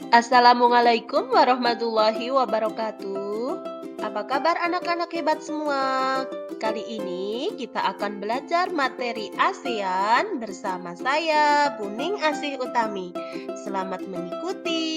Assalamualaikum warahmatullahi wabarakatuh. Apa kabar anak-anak hebat semua? Kali ini kita akan belajar materi ASEAN bersama saya, Buning Asih Utami. Selamat mengikuti.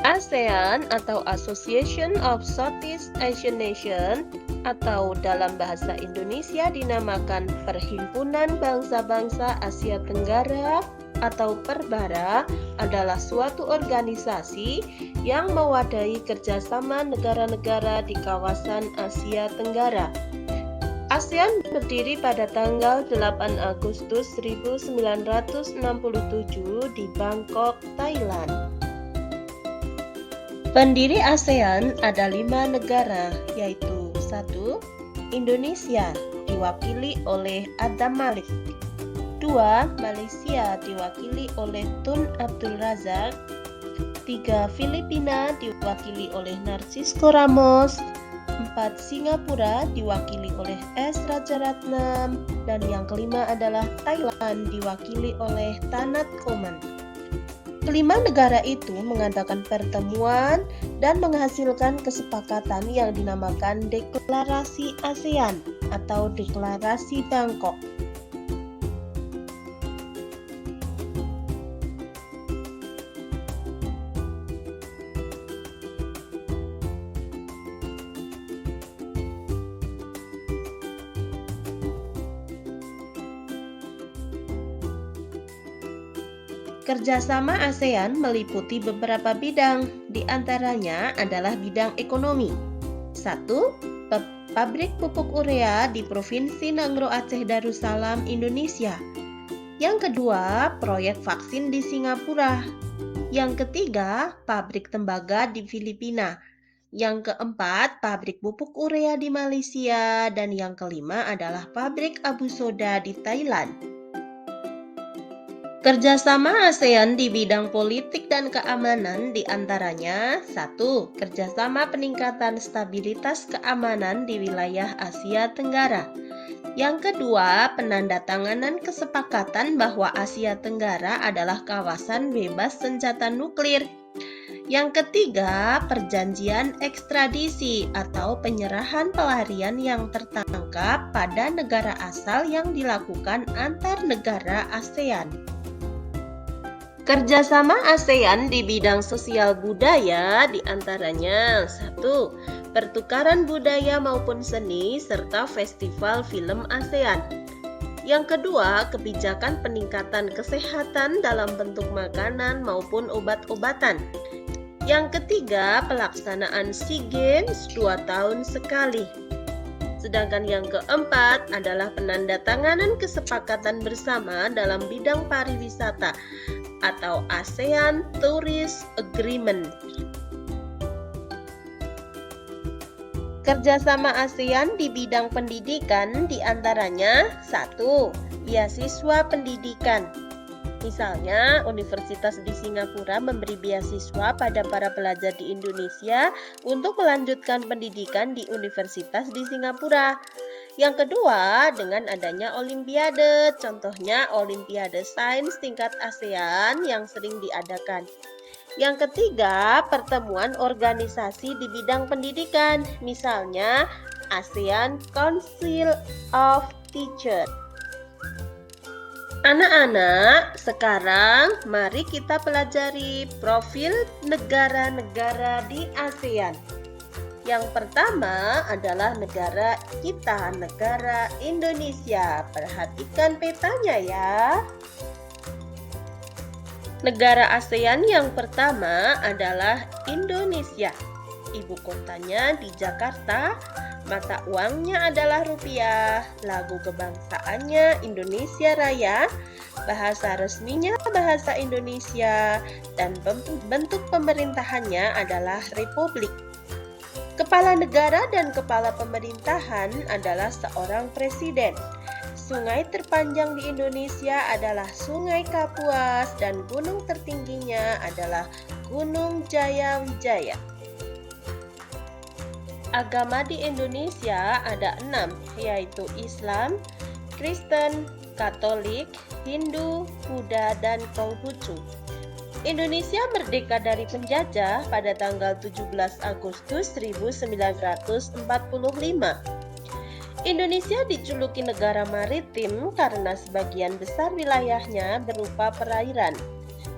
ASEAN atau Association of Southeast Asian Nations atau dalam bahasa Indonesia dinamakan Perhimpunan Bangsa-Bangsa Asia Tenggara atau Perbara adalah suatu organisasi yang mewadahi kerjasama negara-negara di kawasan Asia Tenggara. ASEAN berdiri pada tanggal 8 Agustus 1967 di Bangkok, Thailand. Pendiri ASEAN ada 5 negara, yaitu 1. Indonesia, diwakili oleh Adam Malik. 2. Malaysia, diwakili oleh Tun Abdul Razak. 3. Filipina, diwakili oleh Narcisco Ramos. 4. Singapura, diwakili oleh S. Rajaratnam. Dan yang kelima adalah Thailand, diwakili oleh Tanat Koman. Kelima negara itu mengadakan pertemuan dan menghasilkan kesepakatan yang dinamakan Deklarasi ASEAN atau Deklarasi Bangkok. Kerjasama ASEAN meliputi beberapa bidang, di antaranya adalah bidang ekonomi. 1. Pabrik pupuk urea di Provinsi Nangro Aceh Darussalam, Indonesia. Yang kedua, proyek vaksin di Singapura. Yang ketiga, pabrik tembaga di Filipina. Yang keempat, pabrik pupuk urea di Malaysia. Dan yang kelima adalah pabrik abu soda di Thailand. Kerjasama ASEAN di bidang politik dan keamanan diantaranya 1. Kerjasama peningkatan stabilitas keamanan di wilayah Asia Tenggara. Yang kedua, penandatanganan kesepakatan bahwa Asia Tenggara adalah kawasan bebas senjata nuklir. Yang ketiga, perjanjian ekstradisi atau penyerahan pelarian yang tertangkap pada negara asal yang dilakukan antar negara ASEAN. Kerjasama ASEAN di bidang sosial budaya diantaranya 1. Pertukaran budaya maupun seni serta festival film ASEAN. Yang kedua, kebijakan peningkatan kesehatan dalam bentuk makanan maupun obat-obatan. Yang ketiga, pelaksanaan SEA Games 2 tahun sekali. Sedangkan yang keempat adalah penandatanganan kesepakatan bersama dalam bidang pariwisata atau ASEAN Tourist Agreement. Kerjasama ASEAN di bidang pendidikan diantaranya 1. Beasiswa pendidikan. Misalnya, Universitas di Singapura memberi beasiswa pada para pelajar di Indonesia untuk melanjutkan pendidikan di Universitas di Singapura. Yang kedua, dengan adanya Olimpiade, contohnya Olimpiade Sains tingkat ASEAN yang sering diadakan. Yang ketiga, pertemuan organisasi di bidang pendidikan, misalnya ASEAN Council of Teachers. Anak-anak, sekarang mari kita pelajari profil negara-negara di ASEAN. Yang pertama adalah negara kita, negara Indonesia. Perhatikan petanya ya. Negara ASEAN yang pertama adalah Indonesia. Ibu kotanya di Jakarta. Mata uangnya adalah rupiah, lagu kebangsaannya Indonesia Raya, bahasa resminya bahasa Indonesia, dan bentuk pemerintahannya adalah republik. Kepala negara dan kepala pemerintahan adalah seorang presiden. Sungai terpanjang di Indonesia adalah Sungai Kapuas dan gunung tertingginya adalah Gunung Jayawijaya. Agama di Indonesia ada 6, yaitu Islam, Kristen, Katolik, Hindu, Buddha, dan Konghucu. Indonesia merdeka dari penjajah pada tanggal 17 Agustus 1945. Indonesia dijuluki negara maritim karena sebagian besar wilayahnya berupa perairan.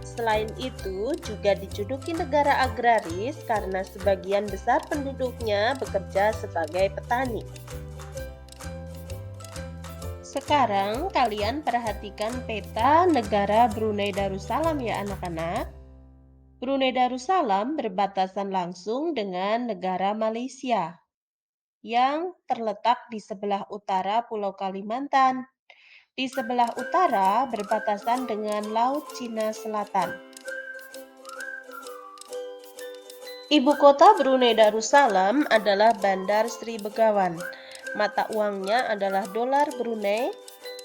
Selain itu, juga dijuluki negara agraris karena sebagian besar penduduknya bekerja sebagai petani. Sekarang kalian perhatikan peta negara Brunei Darussalam ya anak-anak. Brunei Darussalam berbatasan langsung dengan negara Malaysia yang terletak di sebelah utara Pulau Kalimantan. Di sebelah utara berbatasan dengan Laut Cina Selatan. Ibu kota Brunei Darussalam adalah Bandar Sri Begawan. Mata uangnya adalah dolar Brunei.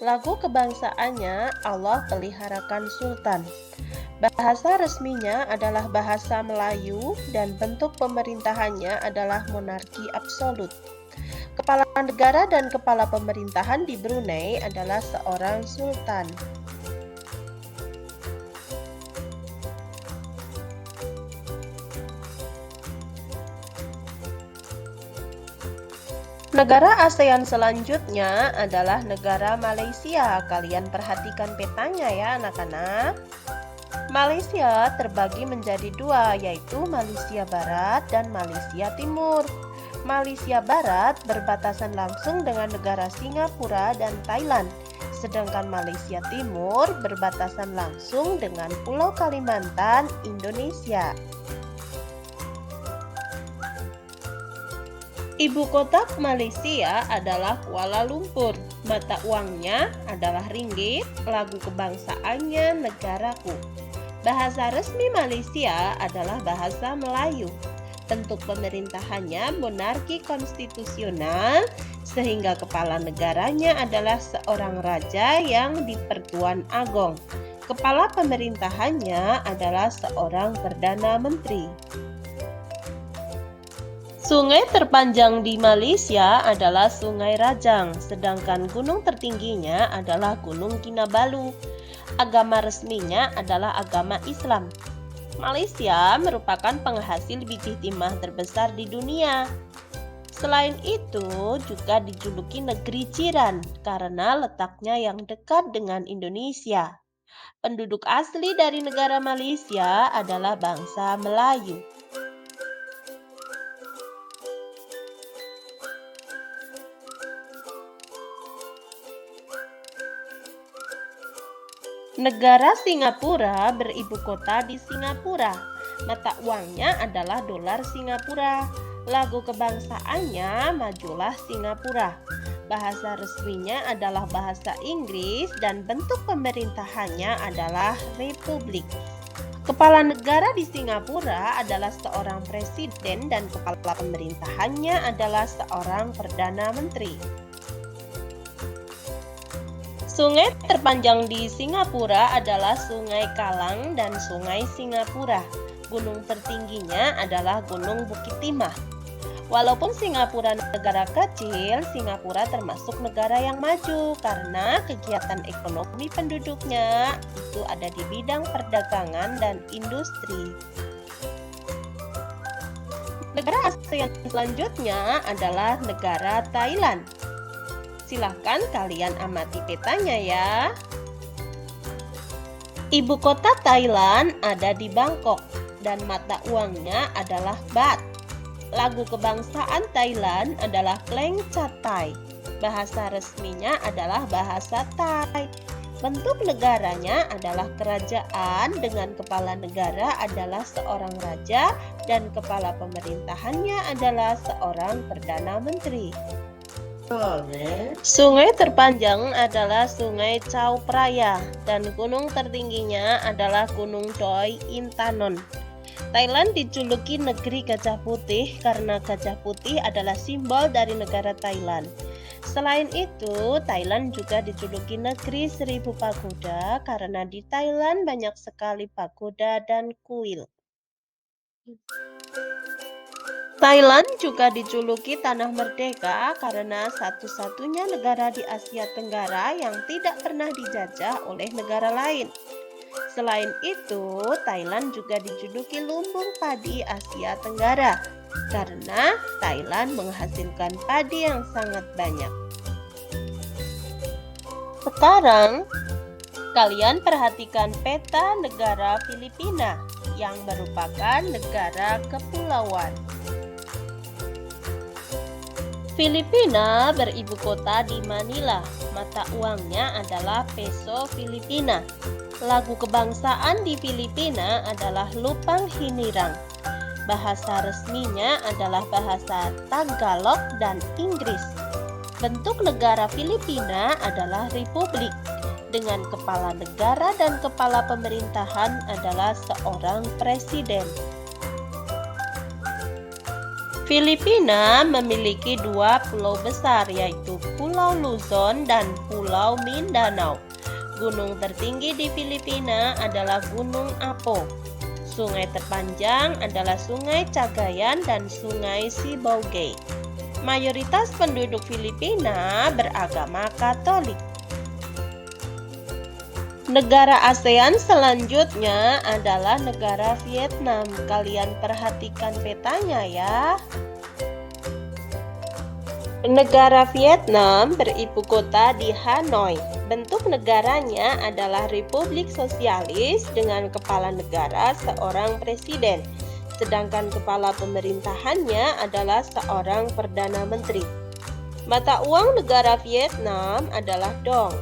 Lagu kebangsaannya Allah Peliharakan Sultan. Bahasa resminya adalah bahasa Melayu dan bentuk pemerintahannya adalah monarki absolut. Kepala negara dan kepala pemerintahan di Brunei adalah seorang sultan. Negara ASEAN selanjutnya adalah negara Malaysia. Kalian perhatikan petanya ya anak-anak. Malaysia terbagi menjadi dua, yaitu Malaysia Barat dan Malaysia Timur. Malaysia Barat berbatasan langsung dengan negara Singapura dan Thailand, sedangkan Malaysia Timur berbatasan langsung dengan Pulau Kalimantan, Indonesia. Ibu kota Malaysia adalah Kuala Lumpur. Mata uangnya adalah ringgit, lagu kebangsaannya negaraku. Bahasa resmi Malaysia adalah bahasa Melayu. Bentuk pemerintahannya monarki konstitusional, sehingga kepala negaranya adalah seorang raja yang dipertuan agong. Kepala pemerintahannya adalah seorang perdana menteri. Sungai terpanjang di Malaysia adalah Sungai Rajang, sedangkan gunung tertingginya adalah Gunung Kinabalu. Agama resminya adalah agama Islam. Malaysia merupakan penghasil biji timah terbesar di dunia. Selain itu, juga dijuluki negeri jiran karena letaknya yang dekat dengan Indonesia. Penduduk asli dari negara Malaysia adalah bangsa Melayu. Negara Singapura beribu kota di Singapura. Mata uangnya adalah dolar Singapura. Lagu kebangsaannya Majulah Singapura. Bahasa resminya adalah bahasa Inggris dan bentuk pemerintahannya adalah republik. Kepala negara di Singapura adalah seorang presiden dan kepala pemerintahannya adalah seorang perdana menteri. Sungai terpanjang di Singapura adalah Sungai Kalang dan Sungai Singapura. Gunung tertingginya adalah Gunung Bukit Timah. Walaupun Singapura negara kecil, Singapura termasuk negara yang maju karena kegiatan ekonomi penduduknya itu ada di bidang perdagangan dan industri. Negara ASEAN selanjutnya adalah negara Thailand. Silahkan kalian amati petanya ya. Ibu kota Thailand ada di Bangkok dan mata uangnya adalah baht. Lagu kebangsaan Thailand adalah Kleng Chatai. Bahasa resminya adalah bahasa Thai. Bentuk negaranya adalah kerajaan dengan kepala negara adalah seorang raja dan kepala pemerintahannya adalah seorang perdana menteri. Sungai terpanjang adalah Sungai Chao Phraya dan gunung tertingginya adalah Gunung Doi Intanon. Thailand dijuluki negeri gajah putih karena gajah putih adalah simbol dari negara Thailand. Selain itu, Thailand juga dijuluki negeri 1000 pagoda karena di Thailand banyak sekali pagoda dan kuil. Thailand juga dijuluki Tanah Merdeka karena satu-satunya negara di Asia Tenggara yang tidak pernah dijajah oleh negara lain. Selain itu, Thailand juga dijuluki lumbung padi Asia Tenggara karena Thailand menghasilkan padi yang sangat banyak. Sekarang, kalian perhatikan peta negara Filipina yang merupakan negara kepulauan. Filipina beribu kota di Manila. Mata uangnya adalah peso Filipina. Lagu kebangsaan di Filipina adalah Lupang Hinirang. Bahasa resminya adalah bahasa Tagalog dan Inggris. Bentuk negara Filipina adalah republik. Dengan kepala negara dan kepala pemerintahan adalah seorang presiden. Filipina memiliki dua pulau besar, yaitu Pulau Luzon dan Pulau Mindanao. Gunung tertinggi di Filipina adalah Gunung Apo. Sungai terpanjang adalah Sungai Cagayan dan Sungai Sibaugay. Mayoritas penduduk Filipina beragama Katolik. Negara ASEAN selanjutnya adalah negara Vietnam. Kalian perhatikan petanya ya. Negara Vietnam beribu kota di Hanoi. Bentuk negaranya adalah Republik Sosialis dengan kepala negara seorang presiden, sedangkan kepala pemerintahannya adalah seorang perdana menteri. Mata uang negara Vietnam adalah dong.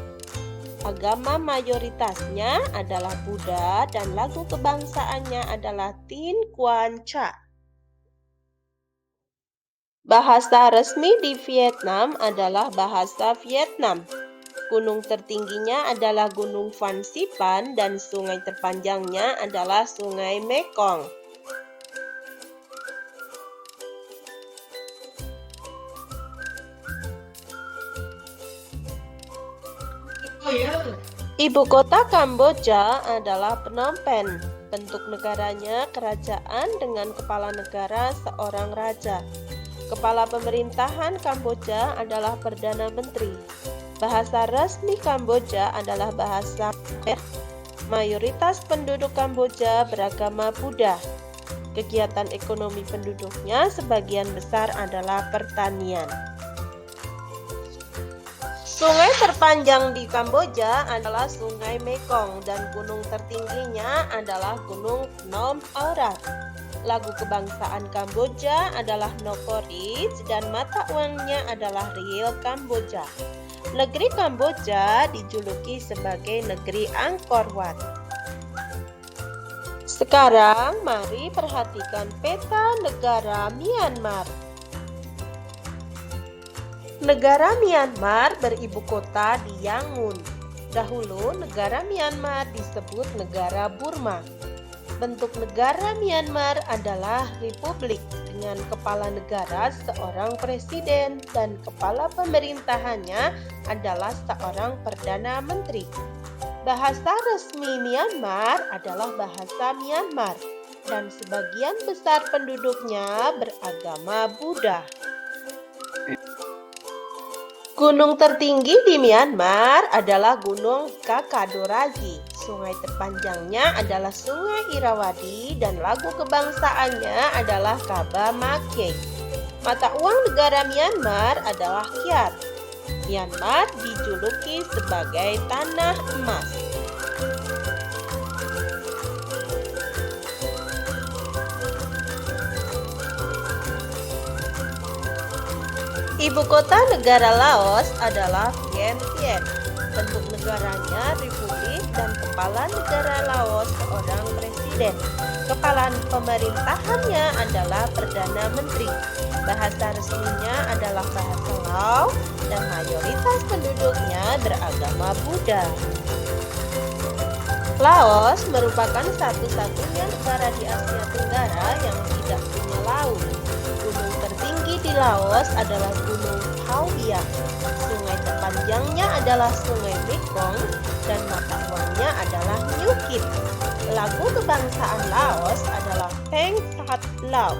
Agama mayoritasnya adalah Buddha dan lagu kebangsaannya adalah Tin Quan Cha. Bahasa resmi di Vietnam adalah bahasa Vietnam. Gunung tertingginya adalah Gunung Phan Xipang dan sungai terpanjangnya adalah Sungai Mekong. Ibu kota Kamboja adalah Phnom Penh. Bentuk negaranya kerajaan dengan kepala negara seorang raja. Kepala pemerintahan Kamboja adalah Perdana Menteri. Bahasa resmi Kamboja adalah bahasa Khmer. Mayoritas penduduk Kamboja beragama Buddha. Kegiatan ekonomi penduduknya sebagian besar adalah pertanian. Sungai terpanjang di Kamboja adalah Sungai Mekong dan gunung tertingginya adalah Gunung Phnom Aurat. Lagu kebangsaan Kamboja adalah Nokoreach dan mata uangnya adalah Riel Kamboja. Negeri Kamboja dijuluki sebagai negeri Angkor Wat. Sekarang mari perhatikan peta negara Myanmar. Negara Myanmar beribu kota di Yangon. Dahulu negara Myanmar disebut negara Burma. Bentuk negara Myanmar adalah republik dengan kepala negara seorang presiden dan kepala pemerintahannya adalah seorang perdana menteri. Bahasa resmi Myanmar adalah bahasa Myanmar dan sebagian besar penduduknya beragama Buddha. Gunung tertinggi di Myanmar adalah Gunung Kakadorazi. Sungai terpanjangnya adalah Sungai Irrawaddy dan lagu kebangsaannya adalah Kaba Mackay. Mata uang negara Myanmar adalah Kyat. Myanmar dijuluki sebagai tanah emas. Ibu kota negara Laos adalah Vientiane. Bentuk negaranya republik dan kepala negara Laos seorang presiden. Kepala pemerintahannya adalah Perdana Menteri. Bahasa resminya adalah bahasa Lao dan mayoritas penduduknya beragama Buddha. Laos merupakan satu-satunya negara di Asia Tenggara yang tidak punya laut. Gunung tertinggi di Laos adalah Gunung Khao Yai. Sungai terpanjangnya adalah Sungai Mekong dan mata uangnya adalah New Kip. Lagu kebangsaan Laos adalah Pheng Sat Lao.